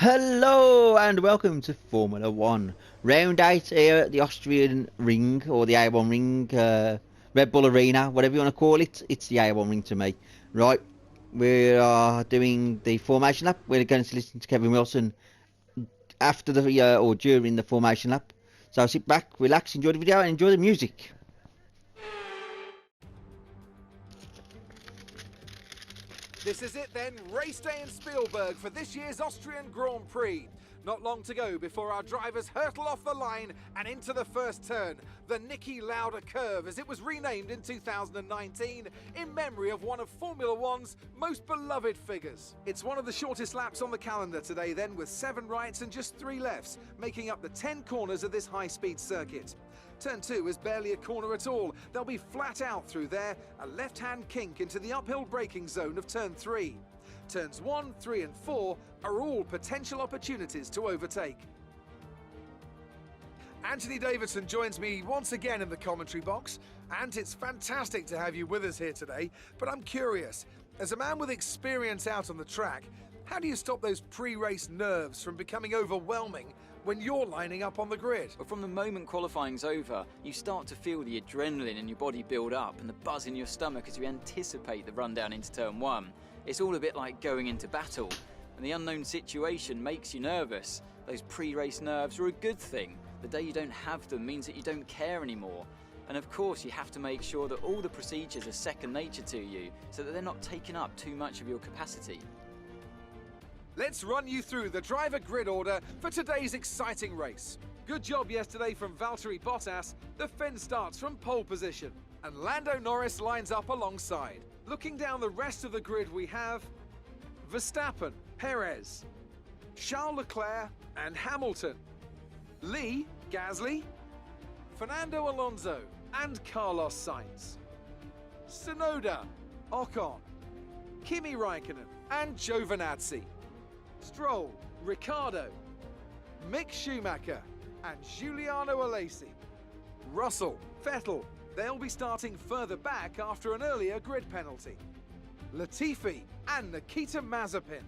Hello and welcome to Formula One. Round 8 here at the Austrian Ring, or the A1 Ring, Red Bull Arena, whatever you want to call it. It's the A1 Ring to me. Right, we are doing the formation lap. We're going to listen to Kevin Wilson after the or during the formation lap. So sit back, relax, enjoy the video and enjoy the music. This is it then, race day in Spielberg for this year's Austrian Grand Prix. Not long to go before our drivers hurtle off the line and into the first turn, the Niki Lauda curve, as it was renamed in 2019 in memory of one of Formula One's most beloved figures. It's one of the shortest laps on the calendar today then, with 7 rights and just 3 lefts, making up the 10 corners of this high-speed circuit. Turn 2 is barely a corner at all. They'll be flat out through there, a left-hand kink into the uphill braking zone of Turn 3. Turns 1, 3 and 4 are all potential opportunities to overtake. Anthony Davidson joins me once again in the commentary box, and it's fantastic to have you with us here today, but I'm curious, as a man with experience out on the track, how do you stop those pre-race nerves from becoming overwhelming when you're lining up on the grid? Well, from the moment qualifying's over, you start to feel the adrenaline in your body build up and the buzz in your stomach as you anticipate the run down into turn 1. It's all a bit like going into battle, and the unknown situation makes you nervous. Those pre-race nerves are a good thing. The day you don't have them means that you don't care anymore. And of course, you have to make sure that all the procedures are second nature to you, so that they're not taking up too much of your capacity. Let's run you through the driver grid order for today's exciting race. Good job yesterday from Valtteri Bottas. The Finn starts from pole position, and Lando Norris lines up alongside. Looking down the rest of the grid, we have Verstappen, Perez, Charles Leclerc and Hamilton, Lee, Gasly, Fernando Alonso and Carlos Sainz, Tsunoda, Ocon, Kimi Raikkonen and Giovinazzi, Stroll, Ricciardo, Mick Schumacher and Giuliano Alesi, Russell, Vettel. They'll be starting further back after an earlier grid penalty, Latifi and Nikita Mazepin.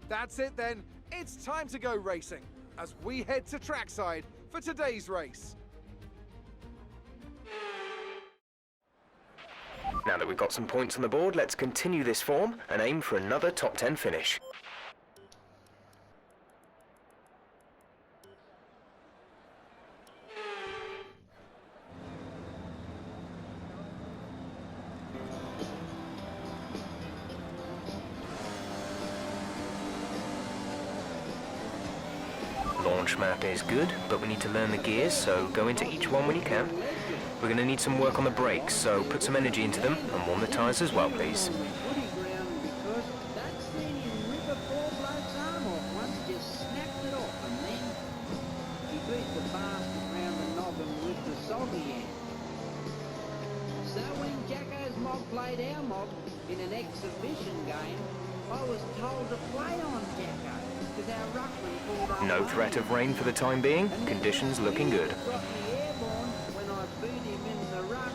That's it then, it's time to go racing as we head to trackside for today's race. Now that we've got some points on the board, let's continue this form and aim for another top 10 finish. Launch map is good, but we need to learn the gears, so go into each one when you can. We're going to need some work on the brakes, so put some energy into them and warm the tyres as well, please. So when Jacko's mob played our mob in an exhibition game, I was told to play on Jacko. No threat of rain for the time being. Conditions looking good. When I beat him in the ruck,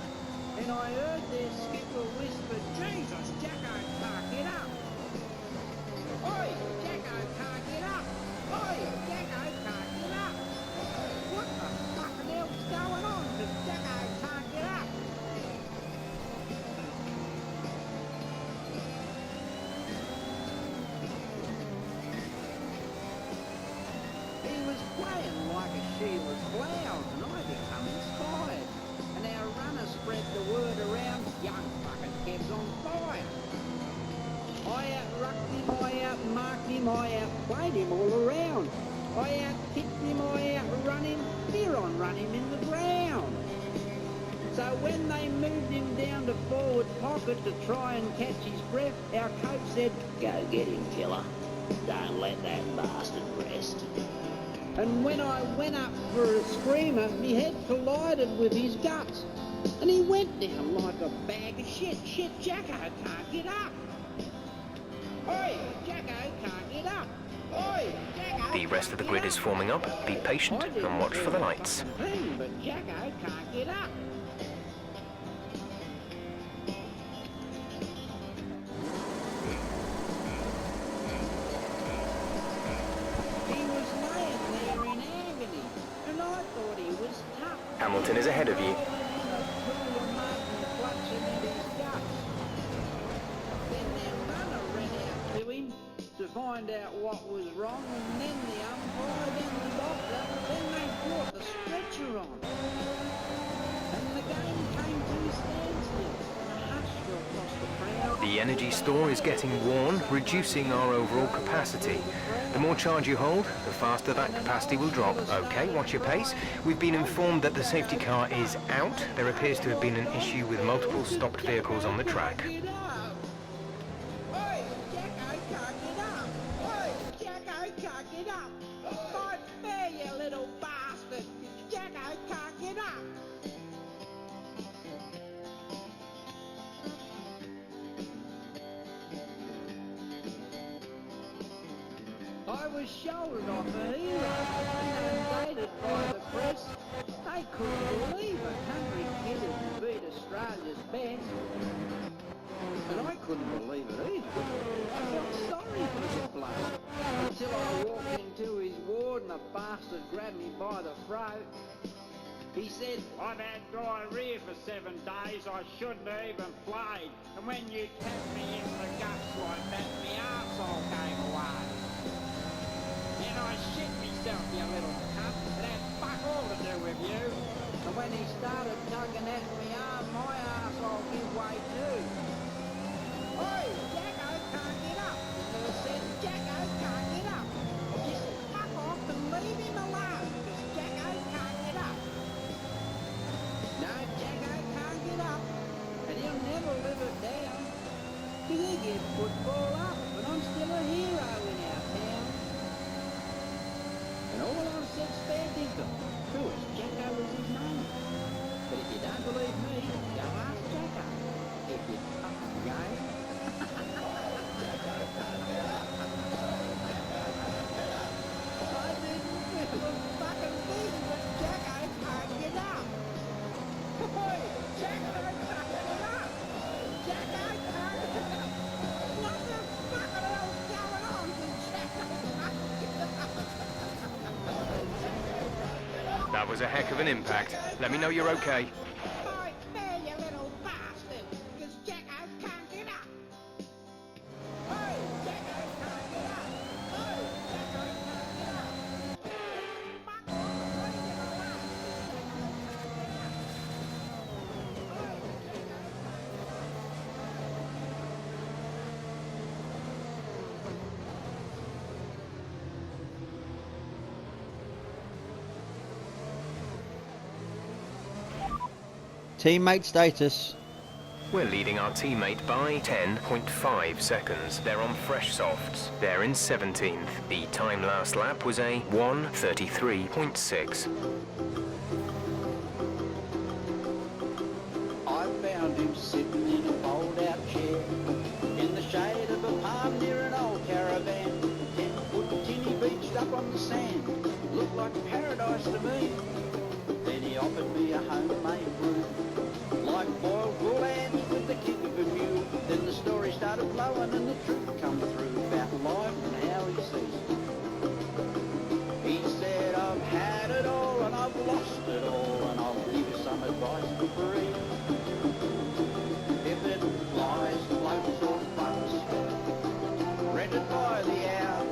and I heard their skipper whisper, "Jesus, Jacko can't get up. Oi, Jacko can't get up. Oi, Jacko can't get up. What the fucking hell's going on? Because Jacko can't get up." Playing like a Sheila's blouse, and I become inspired. And our runner spread the word around, young fucking Kev's on fire. I out-rucked him, I out-marked him, I outplayed him all around. I out-kicked him, I outrun him, here on run him in the ground. So when they moved him down to forward pocket to try and catch his breath, our coach said, "Go get him, killer. Don't let that bastard rest." And when I went up for a screamer, my head collided with his guts. And he went down like a bag of shit. Shit, Jacko can't get up. Oi, Jacko can't get up. Oi, Jacko. The rest of the grid is forming up. Be patient and watch for the lights. But Jacko can't get up. Hamilton is ahead of you. Julia Martin clutched him in his guts. Then their runner ran out to him to find out what was wrong, and then the umpire, then the doctor, then they brought the stretcher on. And the game came to a standstill, and a hush fell across the crowd. The energy store is getting worn, reducing our overall capacity. The more charge you hold, the faster that capacity will drop. Okay, watch your pace. We've been informed that the safety car is out. There appears to have been an issue with multiple stopped vehicles on the track. Get up! Oi, Jacko, can't get up! Oi, Jacko, can't get up! Fight fair, you little bastard! Jacko can't get up! I was shouldered off a hero and inundated by the press. They couldn't believe a country kid had beat Australia's best. And I couldn't believe it either. I felt sorry for the bloke. Until I walked into his ward and a bastard grabbed me by the throat. He said, "I've had diarrhea for 7 days, I shouldn't have even played. And when you tapped me in the guts like that, my arsehole came away. And I shit myself, you little cunt. It had fuck all to do with you." And when he started tugging at me arm, my arsehole gave way too. "Oi, Jacko can't get up." The nurse said, "Jacko can't get up." Just fuck off and leave him alone, because Jacko can't get up. No, Jacko can't get up, and he'll never live it down. Because he gets football up, but I'm still a hero in our town. And all I've said's fair dinkum. True, Jacko was his name. But if you don't believe me, go ask Jacko. If you fucking game. I didn't feel a fucking thing, but Jacko can't get up. Oi, Jacko can't get up. Jacko can't get up. What the fuck the hell's going on with Jacko can't get up? That was a heck of an impact. Let me know you're okay. Fight fair, you little bastard, because Jacko can't get up. Oi, Jacko can't get up. Oi, Jacko can't get up. Fuck off and leave him alone. Teammate status. We're leading our teammate by 10.5 seconds. They're on fresh softs. They're in 17th. The time last lap was a 1:33.6. I found him sitting in a fold-out chair in the shade of a palm near an old caravan. 10-foot tinny beached up on the sand. Looked like paradise to me. Then he offered me a homemade brew, like boiled bull ants with the kick of a mule. Then the story started flowing and the truth come through about life and how he sees it. He said, "I've had it all and I've lost it all, and I'll give you some advice for free. If it flies, floats or fucks, rent it by the hour.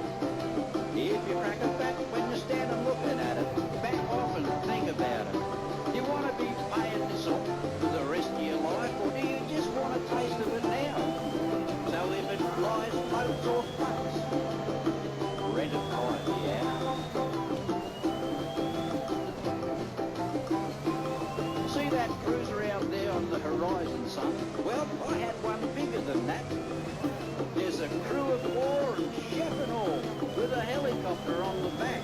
If you crack a back when you're standing looking at it, back off and think about it. Do you want to be paying this off for the rest of your life, or do you just want a taste of it now? So if it flies, floats or fucks, rent it by the hour." See that cruiser out there on the horizon, son? Well, I had one bigger than that. There's a crew of 4 and chef and all, with a helicopter on the back.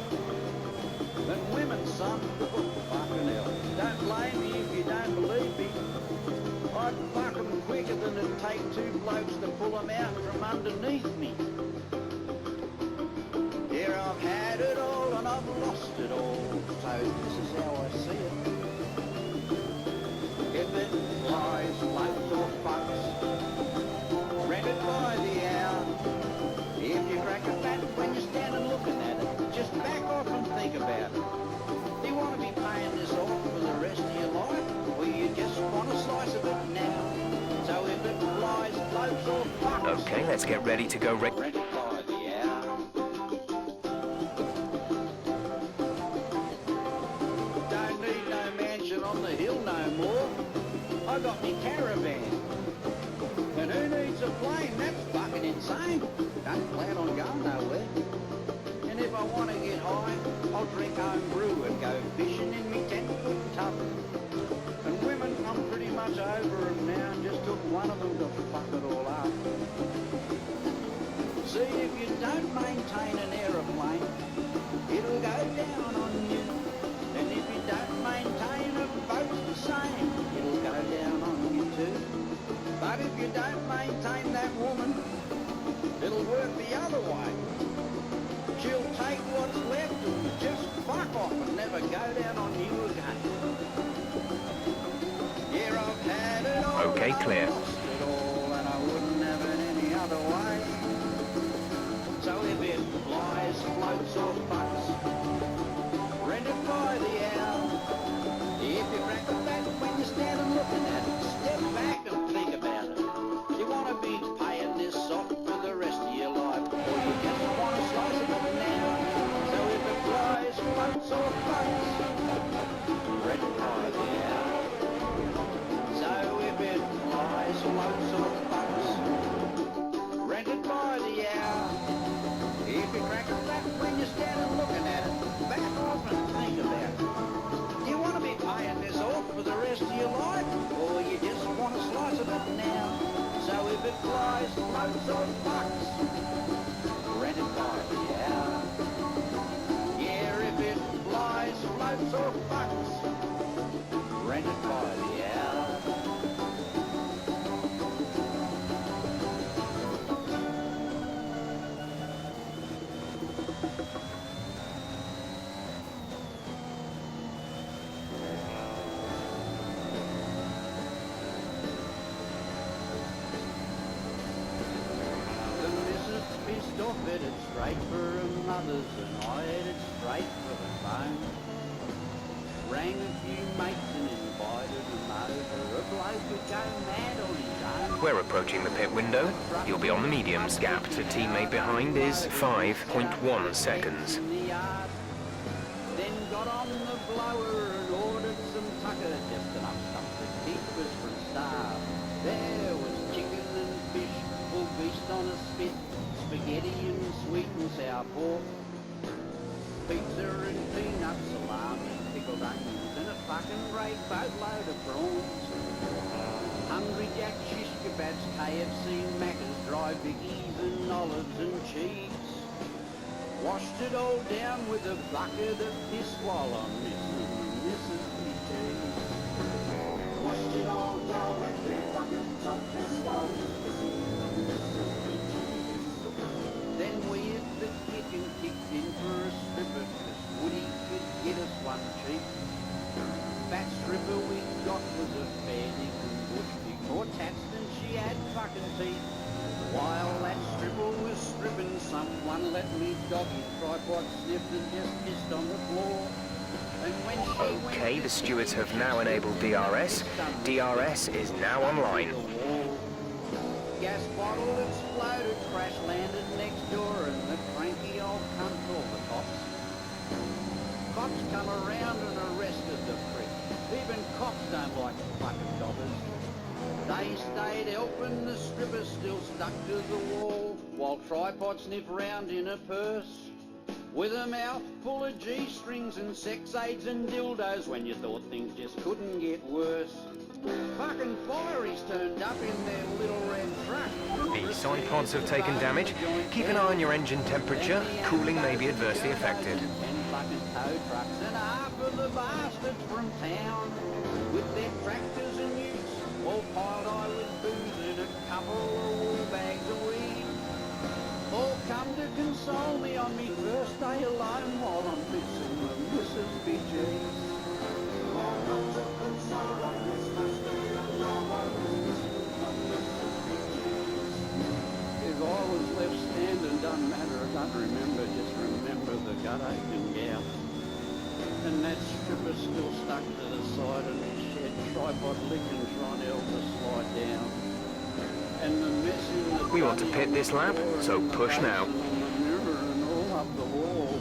And women, son, oh, fucking hell. Don't blame me if you don't believe me. I'd fuck 'em quicker than it'd take 2 blokes to pull 'em out from underneath me. Yeah, I've had it all and I've lost it all, so this is how I see it. If it flies, floats or fucks, rent it by the hour. If you crack a bat when you're standing looking at it, just back off and think about it. Do you want to be paying this off for the rest of your Okay, let's get ready to go. Rented by the hour. Don't need no mansion on the hill no more. I got me caravan. And who needs a plane? That's fucking insane. Don't plan on going nowhere. And if I want to get high, I'll drink home brew and go fishing in me 10-foot tub. And women, I'm pretty much over them now. Just took one of them to fuck it all up. See, if you don't maintain an aeroplane, it'll go down on you. And if you don't maintain a boat the same, it'll go down on you too. But if you don't maintain that woman, it'll work the other way. She'll take what's left and just fuck off and never go down on you again. Yeah, I've had it all. Okay, clear. I've lost it all, and I wouldn't have it any other way. So if it flies, floats or fucks, rent it by the hour. If you crack the back when you stand and looking at it, step back and think about it. You want to be paying this off for the rest of your life, or you just want to slice it up now. So if it flies, floats or fucks, rent it by the hour. So if it flies, floats or fucks, rent it by the hour. If you crack it back when you're standing looking at it, back off and think about it. Do you want to be paying this off for the rest of your life, or you just want to slice it up now? So if it flies, floats or fucks, rent it by the hour. Yeah, if it flies, floats or fucks, rent it by the hour. Pissed off, headed straight for her mother's, and I headed straight for the phone. Rang a few mates and invited them over. A bloke could go mad on his own. We're approaching the pit window. You'll be on the mediums. Gap to teammate behind is 5.1 seconds. In the yard. Then got on the blower and ordered some tucker, just enough stuff to keep us from starve. There was chicken and fish, full beast on a spit, spaghetti and sweet and sour pork, pizza and peanut salami, pickled onions and a fucking great boatload of prawns. Hungry Jack shish kebabs, KFC, Macca's, dry Vickies and olives and cheese. Washed it all down with a bucket of piss while I'm missing Mrs. BG's. Washed it all down with a bucket of piss while I'm missing Mrs. BG's. Then we hit the kick and kicked in for a stripper, 'cause Woody could get us one cheap. Fat stripper we got was a fair dinkum bush pig, more tats than she had fucking teeth. While that stripper was stripping, someone let me doggy tripod sniffed and just pissed on the floor. And when she Okay, the stewards have now enabled DRS. DRS is now online. Gas bottle exploded, crash landed next door, and the cranky old cunt called the cops. Cops come around and arrested the prick. Even cops don't like fucking doggers. They stayed helping the stripper still stuck to the wall, while tripod sniffed round in a purse. With a mouth full of G-strings and sex aids and dildos when you thought things just couldn't get worse. Fucking fireys turned up in their little red truck. The side pods have taken damage. Keep an eye on your engine temperature. Cooling may be adversely affected. 10 fucking tow trucks and half of the bastards from town with their tractors and utes all piled high with booze and a couple of wool bags of weed. All come to console me on me first day alone while I'm missing the Mrs. BG's. All come to console on this first day alone while I'm missing the Mrs. BG's. If I was left standing, doesn't matter, I don't remember, just remember the gut ache and gout. And that stripper still stuck to the side of the shed, tripod licking, trying to help us slide down. And the mess in the We want to pit this lap, so push now. on the mirror and all up the wall.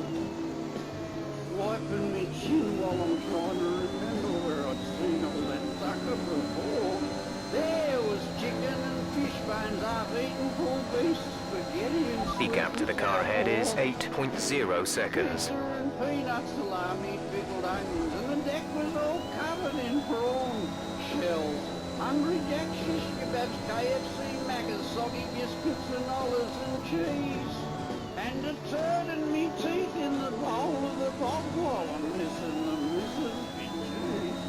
Wiping me chin while I'm trying to remember where I'd seen all that sucker before. There was chicken and fish bones, half-eaten corned beef, spaghetti and The gap to the car ahead is 8.0 seconds. pizza and peanuts, salami, pickled onions, and the deck was all covered in prawn shells. Hungry Jack shish kebabs, KFC Maccas, soggy biscuits and olives and cheese. And a turd in me teeth in the bowl of the pot while I'm missing the Mississippi cheese.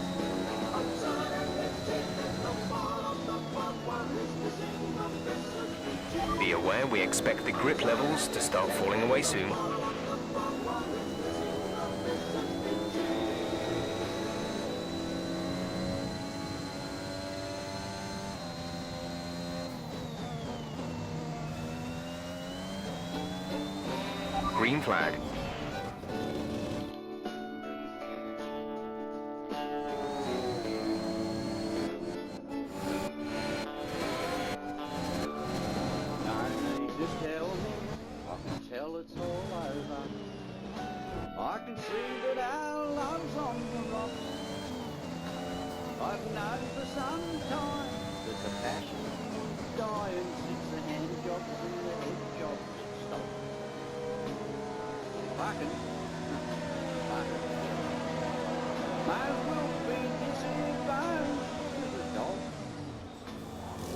Be aware we expect the grip levels to start falling away soon. Green flag. No need to tell me, I can tell it's all over. I can see that our love's on the rock. I've known for some time that the passion is dying since the hand jobs and the head jobs stopped. Fucking. Might as well be missing bones to the dog.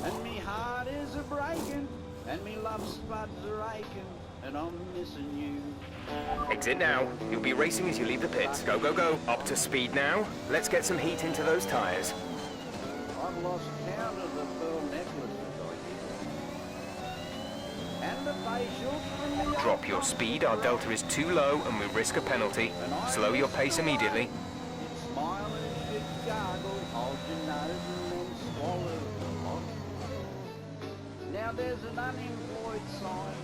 And me heart is a-breaking, and me love spuds are aching, and I'm missing you. Exit now. You'll be racing as you leave the pits. Go, go, go. Up to speed now. Let's get some heat into those tyres. I've lost count of the pearl necklaces I give. And the facial from the Drop your speed. Our delta is too low and we risk a penalty. Slow your pace immediately. It's smile and shit gargle, hold your nose and then swallow the lot. Now there's an unemployed sign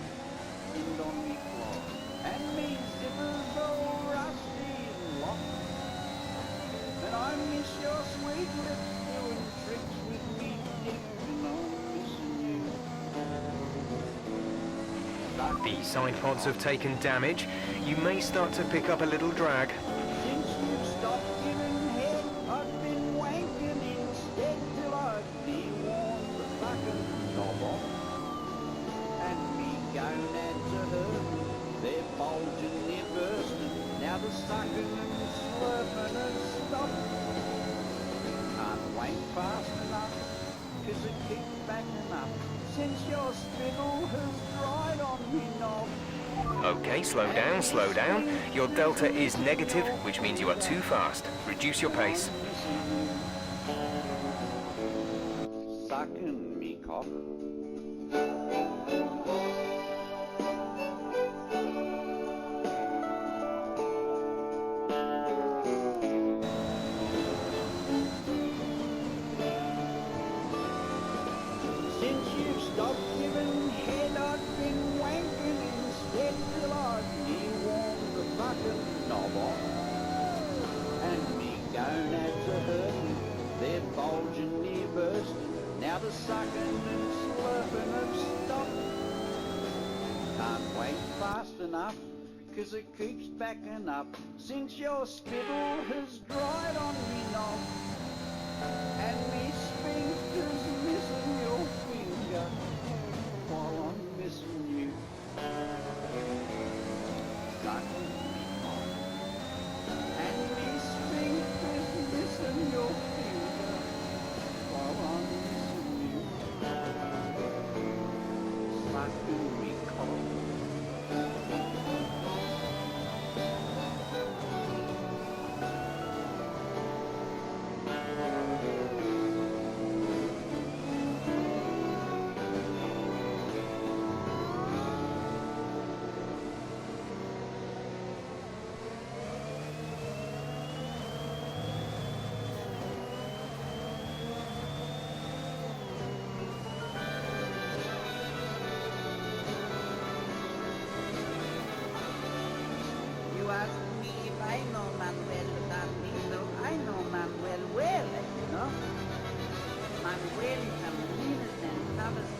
pinned on me cloth, and me zipper's all rusty and locked. And I miss your sweet lips doing tricks with me dick, and I'm missing you. The side pods have taken damage. You may start to pick up a little drag. Since you've stopped giving head, I've been wanking instead till I've de-warmed the fucking knob off. And me gonads are hurting, they're bulging, they're bursting. Now the sucking and slurping has stopped. Can't wank fast enough, 'cause it keeps backing up. Since your spittle has dried on me knob. Okay, slow down, slow down. Your delta is negative, which means you are too fast. Reduce your pace. Sucking me cock. Since you've stopped giving head, I've been wanking instead till I've de-warmed the fucking knob off. And me gonads are hurting, they're bulging, near bursting. Now the sucking and slurping have stopped. Can't wait fast enough, 'cause it keeps backing up. Since your spittle has dried on me knob, and me sphincter's missing your finger while I'm missing you. Sucking me cock, and me sphincter's missing your finger while I'm missing you. Sucking me cock. You ask me if I know Manuel Danilo. I know Manuel well, you know. Manuel is a meanest and toughest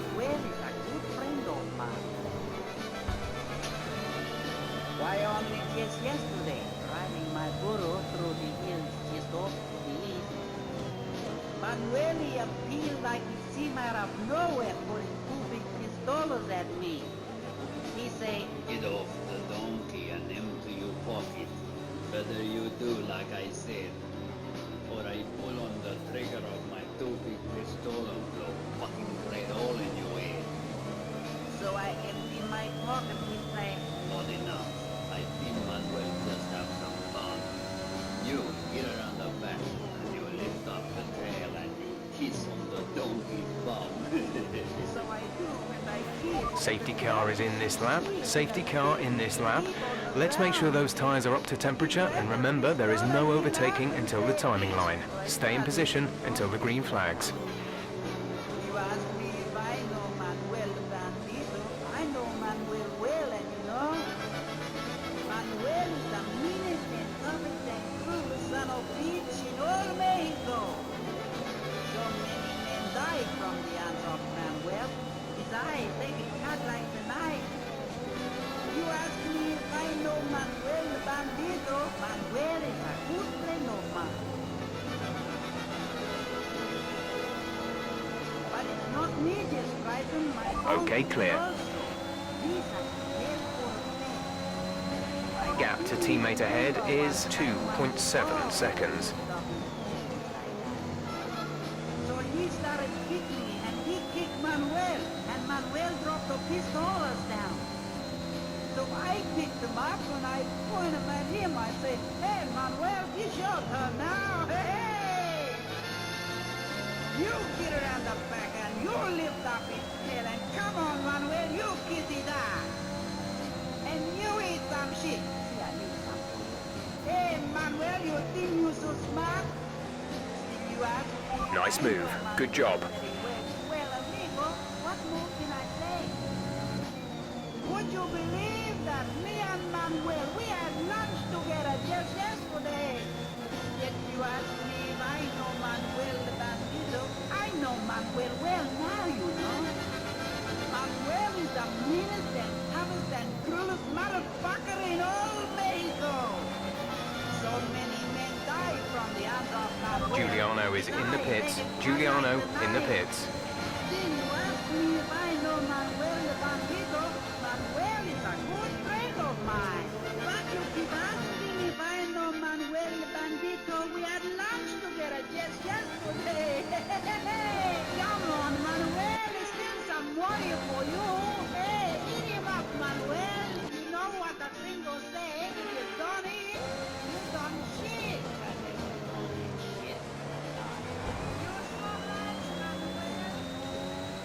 Manuel is a good friend of mine. Why, only just yesterday, riding my burro through the hills just off to the east, Manuel he appeared like he seemed out of nowhere, putting two big pistolas at me. He say, Get off the donkey and empty your pocket. Better you do like I said, or I pull on the trigger of my two big pistol and blow fucking great hole in your head. so I empty my pocket with my... Not enough. I think Manuel just have some fun. You get around the back and you lift up the tail and you kiss on the donkey's bum. So I do when I kiss. Safety car is in this lap. Safety car in this lap. Let's make sure those tyres are up to temperature, and remember there is no overtaking until the timing line. Stay in position until the green flags. You ask me if I know Manuel the Bandito. I know Manuel well, and you know, Manuel is the meanest and toughest and cruelest son of a bitch in all Mexico. So many men died from the hands of Manuel. His eyes, they can cut like the knife. You ask me if I know Manuel the Bandito. Manuel is a good friend of mine. But it's not me just driving my own Okay, clear. Toro Rosso. He's a careful man. Gap to teammate ahead is 2.7 seconds. So he started kicking me, and he kicked Manuel, and Manuel dropped the pistolas down. So I picked him up and I pointed him at him. I said, "Hey, Manuel, it's your turn now. Hey! You get around the back and you lift up his tail, and come on, Manuel, you kiss his ass. And you eat some shit." See, I knew something. Hey, Manuel, you think you're so smart? Still you ask me, Nice I move. know Good Manuel job. very well. Well, amigo, what more can I say? Would you believe that me and Manuel, we had lunch together just yesterday? Yet you ask me if I know Manuel the Bandito. I know Manuel well now, you know. Manuel is the meanest and toughest and cruelest motherfucker in all Mexico. So many men died from the hands of Manuel. Giuliano is in the pits. Giuliano in the pits. Then you ask me if I know Manuel the Bandito. Manuel is a good friend of mine. But you keep asking if I know Manuel the Bandito. We had lunch together just yesterday. Hey, come on, Manuel. There's still some money for you. Hey, eat him up, Manuel. You know what the gringo say. If you don't eat, you don't shit. You're so nice, Manuel.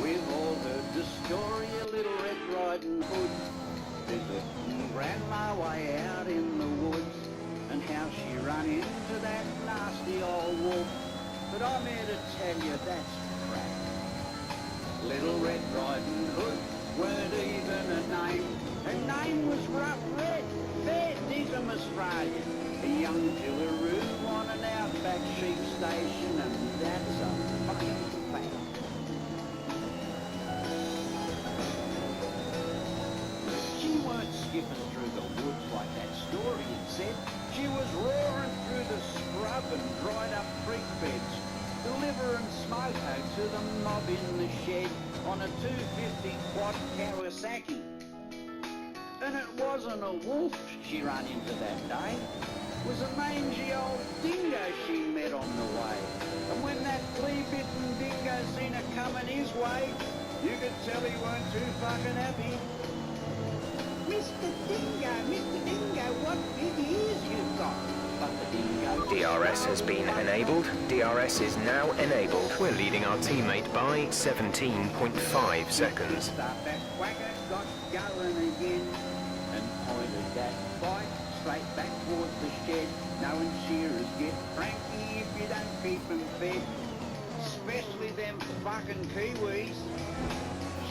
We've all heard the story of Little Red Riding Hood. Visiting Grandma way out in the woods, and how she run into that nasty old wolf. But I'm here to tell you that's crap. Little Red Riding Hood weren't even a name. Her name was Rough Red, fair Dizzum Australia. A young Dillaroo on an outback sheep station, and that's a fucking fact. She weren't skipping through the woods like that story had said. She was roaring through the scrub and dried up creek beds, delivering smoko to the mob in the shed on a 250 quad Kawasaki. And it wasn't a wolf she run into that day. It was a mangy old dingo she met on the way. And when that flea-bitten dingo seen her coming his way, you could tell he weren't too fucking happy. Mr. Dingo, what big ears you've got? But the dingo... DRS has been enabled. DRS is now enabled. We're leading our teammate by 17.5 seconds. Start that quacker got going again and pointed that bike straight back towards the shed, knowing shearers get cranky if you don't keep them fed. especially them fucking Kiwis.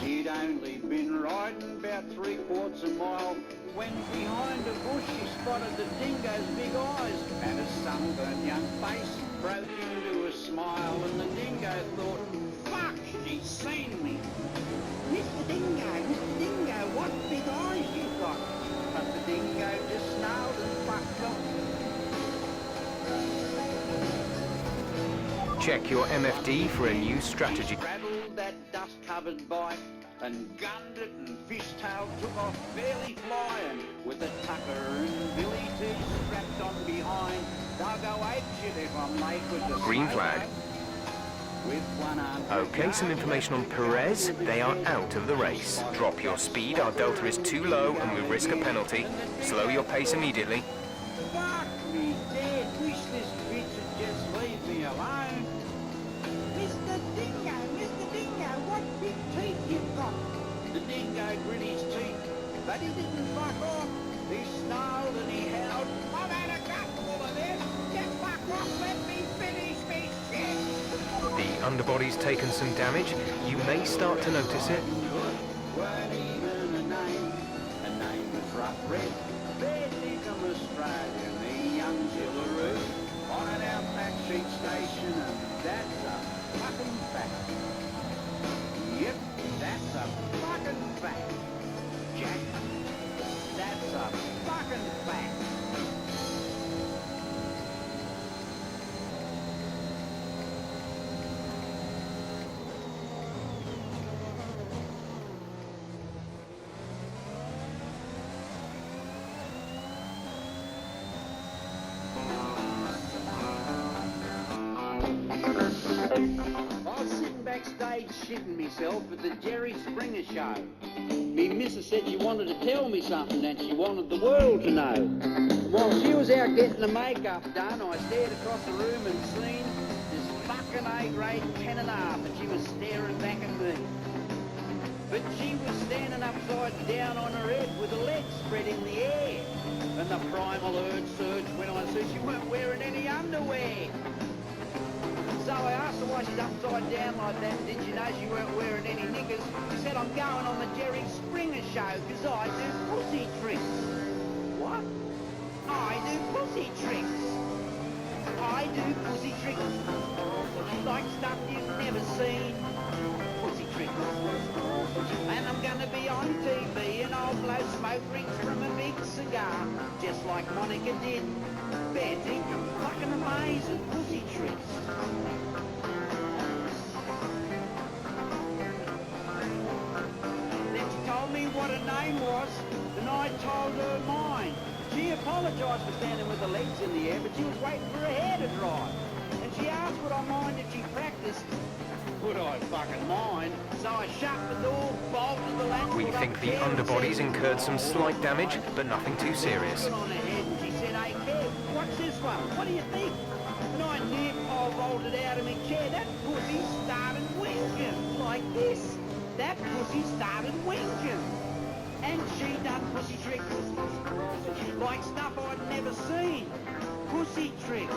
She'd only been riding about 3/4 a mile when behind a bush she spotted the dingo's big eyes, and a sunburned young face broke into a smile, and the dingo thought, fuck, she's seen me. Mr. Dingo, what big eyes you got? But the dingo just snarled and fucked off. Check your MFD for a new strategy. Rattled that dust-covered bike and gunned it, and Fishtail took off fairly flying with the tucker and Billy T strapped on behind. They'll go apeshit if I'm late with the Green flag. With one arm. Okay, some information on Perez. They are out of the race. Drop your speed, our delta is too low and we risk a penalty. Slow your pace immediately. Fuck me dead. Wish this bitch would just leave me alone. Mr. Dingo, what big teeth you've got? The dingo grit his teeth, but he didn't fuck off. He snarled and he howled, I've had a gutful of this. Just fuck off, let me finish me shit. The underbody's taken some damage. You may start to notice it. Weren't even a name was rough red. Fair dinkum Australian, the young Jillaroo, on an outback sheep station, and that's a fucking fact. Yep, that's a fucking fact. Jack, that's a fucking fact. I was sitting backstage shitting myself at the Jerry Springer show. Me missus said she wanted to tell me something and she wanted the world to know. While she was out getting the makeup done, I stared across the room and seen this fucking A-grade 10 and a half, and she was staring back at me. But she was standing upside down on her head with her legs spread in the air. And the primal urge surged when I said she weren't wearing any underwear. So I asked her why she's upside down like that. Did you know she weren't wearing any knickers? She said, I'm going on the Jerry Springer show because I do pussy tricks. What? I do pussy tricks. I do pussy tricks. Like stuff you've never seen. Pussy tricks. And I'm gonna be on TV and I'll blow smoke rings from a big cigar. Just like Monica did. Fair dinkum, fucking amazing pussy tricks. Then she told me what her name was, and I told her mine. She apologised for standing with her legs in the air, but she was waiting for her hair to dry. And she asked would I mind if she practiced. Would I fucking mind? So I shut the door, bolted the latch. We think the underbody's incurred some slight damage, but nothing too serious. On her head, and she said, hey, Kev, what's this one? What do you think? And I near pole vaulted out of my chair. That pussy started winking like this. That pussy started winking. And she done pussy tricks. Like stuff I'd never seen. Pussy tricks.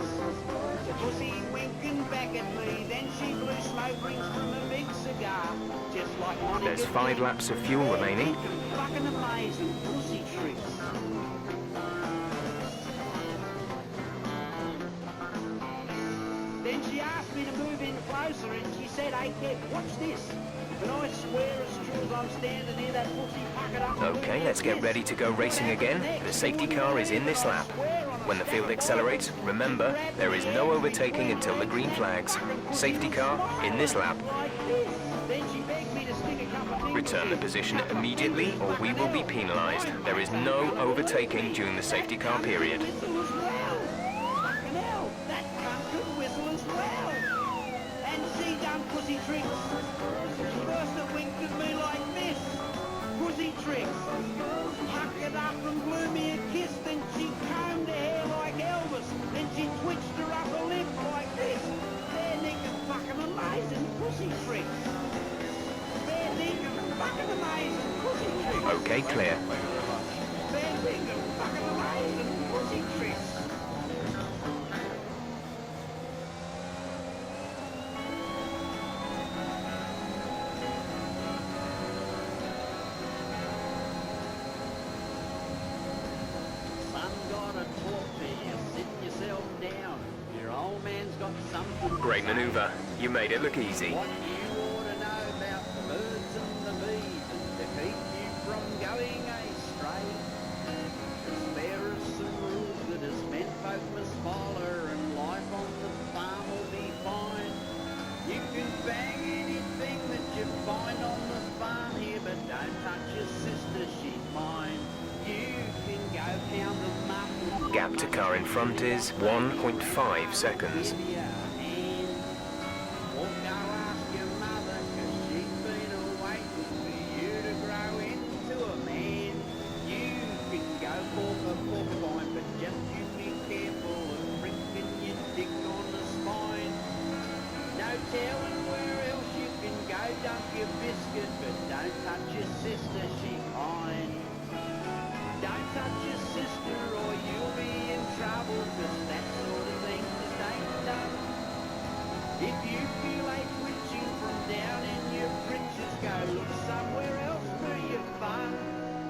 Pussy winking back at me. Then she blew smoke rings from a big cigar. Just like Monica. There's 5 laps of fuel remaining. Fucking amazing pussy tricks. Then she asked me to move in closer and she said, hey Kev, watch this. And I swear as true as I'm standing here, that pussy puckered up. Okay, let's get ready to go racing again. The safety car is in this lap. When the field accelerates, remember, there is no overtaking until the green flags. Safety car in this lap. Return the position immediately or we will be penalised. There is no overtaking during the safety car period. Fucking hell, that cunt could whistle as well. And she done pussy tricks. First it winked at me like this. Pussy tricks. Puckered up and blew me a kiss. Then she combed her hair like Elvis. Then she twitched her upper lip like this. Fair dinkum fucking amazing pussy tricks. Fair dinkum fucking amazing pussy tricks. Okay, clear. Fair dinkum fucking amazing pussy tricks. old man's got something to Great say. manoeuvre. You made it look easy. What you ought to know about the birds and the bees and to keep you from going astray. There are some rules that us men folk must follow and life on the farm will be fine. You can bang anything that you find on the farm here, but don't touch your sister, she's mine. You can go pound the muck. Gap to car in front is 1.5 seconds. Give you a hand. Or go ask your mother, 'cause she's been waiting for you to grow into a man. You can go for the porcupine, but just you be careful of pricking your dick on the spine. No telling where else you can go, dump your biscuit, but don't touch your sister, she's mine. Don't touch your sister or you'll be in trouble, 'cause that sort of thing just ain't done. If you feel like twitching from down in your britches, go look somewhere else for your fun.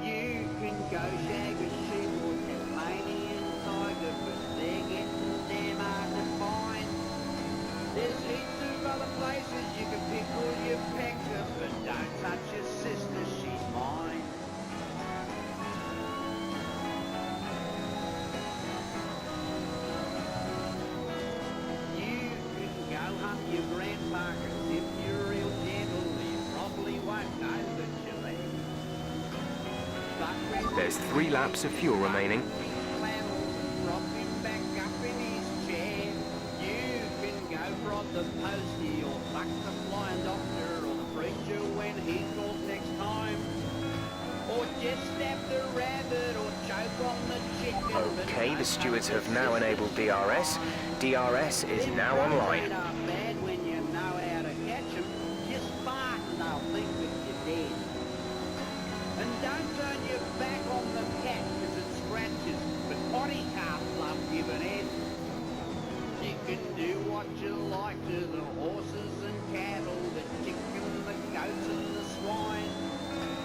You can go shag a sheep or Tasmanian tiger, but they're getting damn hard to find. There's heaps of other places you can pick all your pecker, but don't touch your sister, she's mine. You can go hunt your grandpa, 'cause if you're real gentle, you probably won't know that you're left. But when There's 3 laps of fuel remaining. flannels and prop him back up in his chair. You can go prod the postie or fuck the flying doctor or the preacher when he calls next time. Or just stab the rabbit or choke on the chicken. but Okay, don't the stewards touch have your now sister. enabled DRS. DRS is now online. Not bad when you know how to catch 'em. Just fart and they'll think that you're dead. And don't turn your back on the cat 'cause it scratches, but potty calves love giving head. You can do what you like to the horses and cattle, the chicken, the goats and the swine.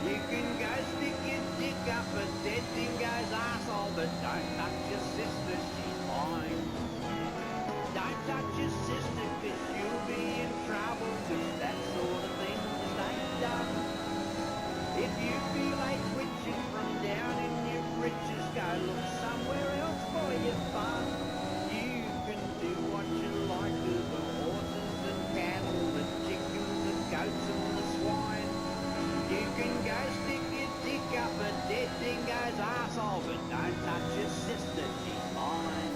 You can go stick your dick up a dead dingo's arsehole, but don't touch your sister, she's mine. Don't touch your sister, 'cause you'll be in trouble, 'cause that sort of thing just ain't done. If you feel like twitching from down in your britches, go look somewhere else for your fun. You can do what you like to the horses and cattle, the chickens, the goats and the swine. You can go stick your dick up a dead dingo's arsehole, but don't touch your sister, she's mine.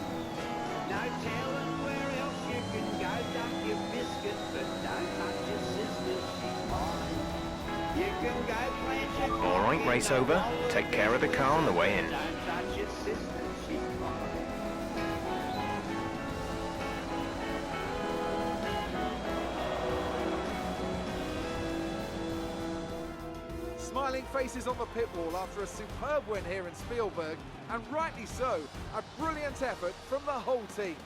No telling where else you can go, dump your biscuit, but don't touch your sister, she's mine. You can go plant your All right, cock in race the over. bowl of Take care of the car on the way in. Don't touch your sister, she's mine. Smiling faces on the pit wall after a superb win here in Spielberg, and rightly so, a brilliant effort from the whole team.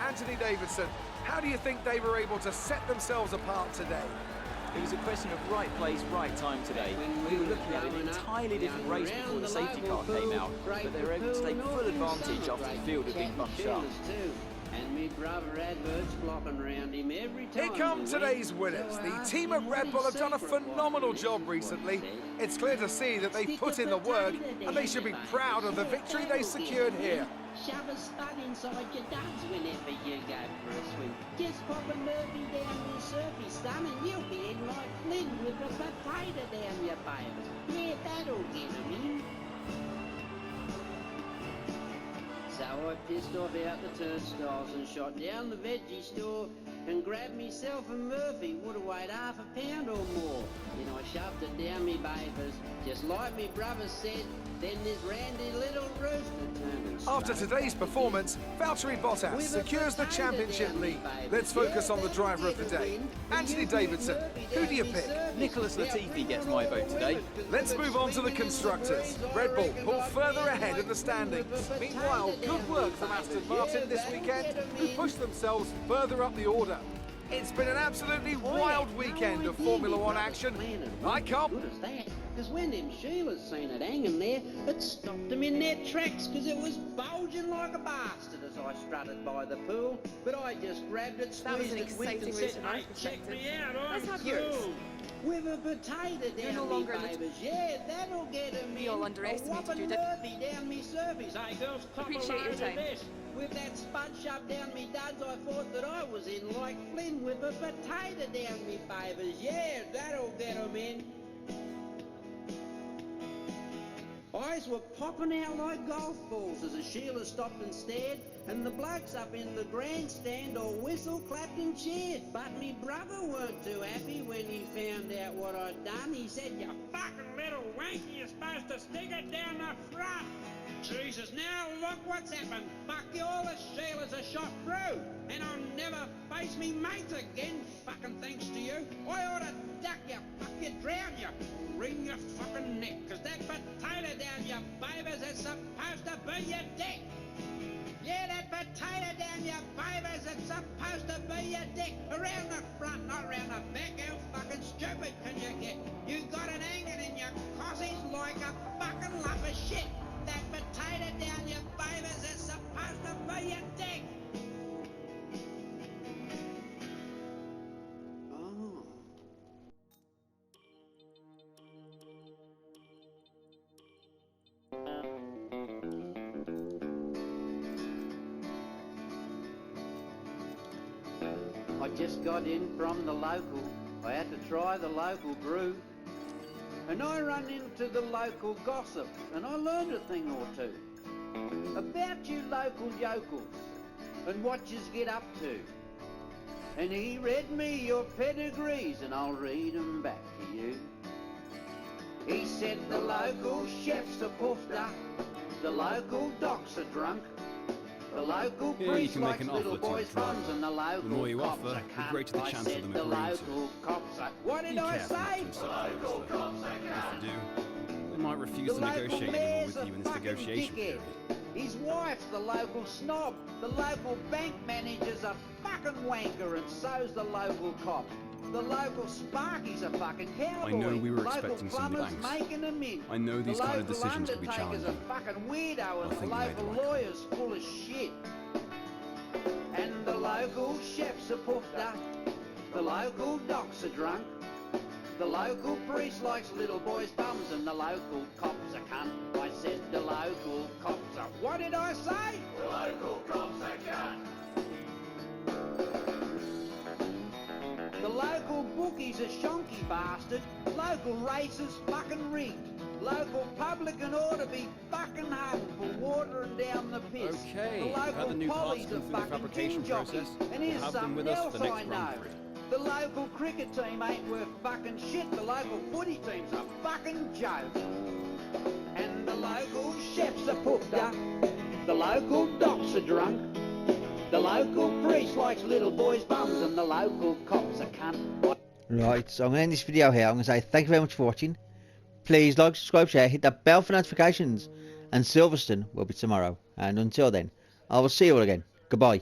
Anthony Davidson, how do you think they were able to set themselves apart today? It was a question of right place, right time today. We were looking at an entirely different race before the safety car came out, but they were able to take full advantage after the field had been bunched up. And me brother Advert's flocking round him every time. Here come today's winners. The team at Red Bull have done a phenomenal job recently. It's clear to see that they've put in the work, and they should be proud of the victory they secured here. Shove a spud inside your duds whenever you go for a swim. Just pop a Murphy down your surfy, son, and you'll be in like Flynn with a potato down your bales. Yeah, that'll get 'em in. So I pissed off out the turnstiles and shot down the veggie store and grabbed myself a Murphy, would have weighed half a pound or more. Then I shoved it down me babers, just like me brother said. Then this randy little rooster turned and After smoked today's out performance, the Valtteri Bottas with a secures the potato championship down me lead. babers. Let's focus on the Yeah, driver of the that'll day. get 'em in. Anthony You put Davidson, Murphy who down do you me pick? surface. Nicholas Now, Latifi bring gets it my all vote today. in, 'cause Let's we were move on to the swinging in constructors. breeze. I Red Bull reckon pull I'd further be ahead in the like standings. with a Meanwhile, potato good down work me from Aston babers. Martin Yeah, this that'll weekend, get 'em who in. pushed themselves further up the order. It's been an absolutely wild weekend of Formula One action. I can't... Good as that. Because when them Sheilas seen it hanging there, it stopped them in their tracks because it was bulging like a bastard as I strutted by the pool. But I just grabbed it, That was squeezed an it, winked and exciting said, route hey, from my check me out, I'm Let's have yours. cool. With a potato You're down no me longer a little- babers, yeah, that'll get them We in. all A underestimated whopping you, didn't Murphy down me surface. Hey girls, cop a Appreciate your load of time. this. With that spud shoved down me duds, I thought that I was in like Flynn with a potato down me babers. Yeah, that'll get them in. Eyes were popping out like golf balls as the Sheila stopped and stared, and the blokes up in the grandstand all whistle, clapped and cheered. But me brother weren't too happy when he found out what I'd done. He said, you fucking little wanky, you're supposed to stick it down the front. Jesus, now look what's happened. Fuck you, all the Sheilas are shot through. And I'll never face me mates again, fucking thanks to you. I ought to duck you, fuck you, drown you, wring your fucking neck. Cause that potato down your babers is supposed to be your dick. Yeah, that potato down your babers is supposed to be your dick. Around the front, not around the back. How fucking stupid can you get? You got it hanging in your cossies like a fucking lump of shit. That potato down your babers is supposed to be your dick. Oh. I just got in from the local. I had to try the local brew. And I run into the local gossip, and I learned a thing or two about you local yokels and what yous get up to. And he read me your pedigrees, and I'll read 'em back to you. He said the local chefs are puffed up, the local docs are drunk, the local Here you priest can make likes an little offer to a boys' driver. bums, and the local The more you cops offer, are the cunt. greater the I chance of said them the agreeing to it. local cops are... What Be did I careful not say? to insult drivers, though. If you do, they might refuse The to local negotiate anymore mayor's with a you in this fucking negotiation dickhead. period. His wife's the local snob. The local bank manager's a fucking wanker, and so's the local cop. The local Sparky's a fucking cowboy. I know we were Local expecting some plumber's thanks. making them in. I know these the kind of local decisions can be undertaker's challenging. a fucking weirdo, I and the think you made the local right call. lawyer's full of shit. And the local chefs are puffed up. The local docs are drunk. The local priest likes little boys' bums, and the local cops are cunt. I said the local cops are... What did I say? The local cops are cunt. The local bookie's a shonky bastard. Local races fucking rigged. Local publican ought to be fucking hung for watering down the piss. Okay, the we've had local the new parts Polly's a come through the fucking fabrication king jockey. process. And We'll here's have them something with us else for the next I know. Grand Prix. The local cricket team ain't worth fucking shit. The local footy team's a fucking joke. And the local chefs are puffed up. The local docs are drunk. The local priest likes little boys' bums, and the local cops are cunt. Right, so I'm going to end this video here. I'm going to say thank you very much for watching. Please like, subscribe, share, hit that bell for notifications. And Silverstone will be tomorrow. And until then, I will see you all again. Goodbye.